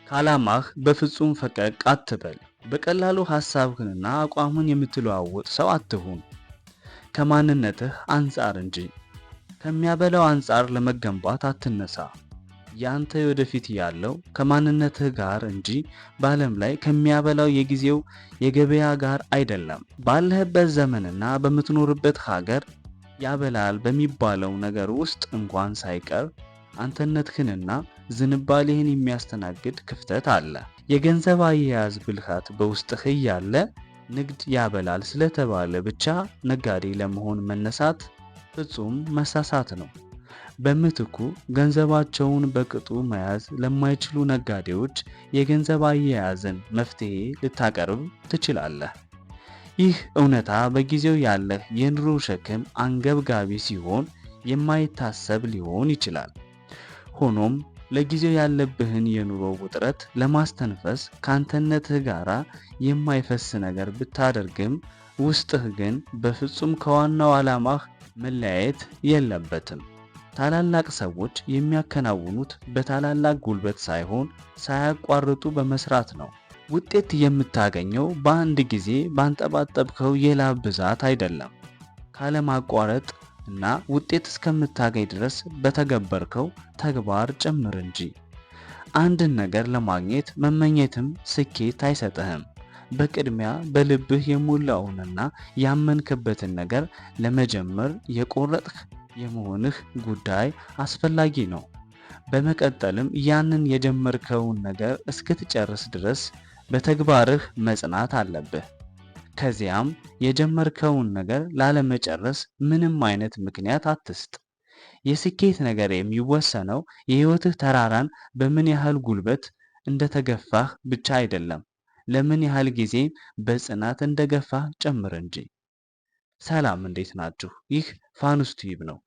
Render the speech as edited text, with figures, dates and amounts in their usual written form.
ከዓላማህ በፍጹም ፈቀቅ አትበል። በቀላሉ ሐሳብህንና አቋምህን የምትለዋውጥ ሰው አትሁን። ከማንነትህ አንጻር እንጂ ከሚያበላው አንጻር ለመገንባት አትነሳ። ያንተ ወደፊት ያለው ከማንነትህ ጋር እንጂ በዓለም ላይ ከሚያበላው የጊዜው የገበያ ጋር አይደለም። ባለህበት ዘመንና በምትኖርበት ሀገር ያበላል በሚባለው ነገር ውስጥ እንኳን ሳይቀር አንተነትህንና ዝንባሌህን የሚያስተናግድ ክፍተት አለ። የገንዘብ አያያዝ ብልሃት በውስጥህ እያለ ንግድ ያበላል ስለተባለ ብቻ ነጋዴ ለመሆን መነሳት ፍጹም መሳሳት ነው። በምትኩ ገንዘባቸውን በቅጡ መያዝ ለማይችሉ ነጋዴዎች የገንዘብ አያያዝን መፍትሄ ልታቀርብ ትችላለህ። ይህ እውነታ በጊዜው ያለህ የኑሮ ሸክም አንገብጋቢ ሲሆን የማይታሰብ ሊሆን ይችላል። ሆኖም ለጊዜው ያለብህን የኑሮ ውጥረት ለማስተንፈስ ከአንተነትህ ጋር የማይፈስ ነገር ብታደርግም ውስጥህ ግን በፍጹም ከዋናው ዓላማህ መለያየት የለበትም። ታላላቅ ሰዎች የሚያከናውኑት በታላላቅ ጉልበት ሳይሆን ሳያቋርጡ በመስራት ነው። ውጤት የምታገኘው በአንድ ጊዜ ባንጠባጠብከው የላብ ብዛት አይደለም፣ ካለማቋረጥ እና ውጤት እስከምታገኝ ድረስ በተገበርከው ተግባር ጭምር እንጂ። አንድን ነገር ለማግኘት መመኘትም ስኬት አይሰጥህም። በቅድሚያ በልብህ የሞላውንና ያመንክበትን ነገር ለመጀመር የቆረጥህ የመሆንህ ጉዳይ አስፈላጊ ነው። በመቀጠልም ያንን የጀመርከውን ነገር እስክትጨርስ ድረስ በተግባርህ መጽናት አለብህ። ከዚያም የጀመርከውን ነገር ላለመጨረስ ምንም አይነት ምክንያት አትስጥ። የስኬት ነገር የሚወሰነው የህይወትህ ተራራን በምን ያህል ጉልበት እንደተገፋህ ብቻ አይደለም፣ ለምን ያህል ጊዜ በጽናት እንደገፋህ ጭምር እንጂ። ሰላም፣ እንዴት ናችሁ? ይህ ፋኑስ ቲዩብ ነው።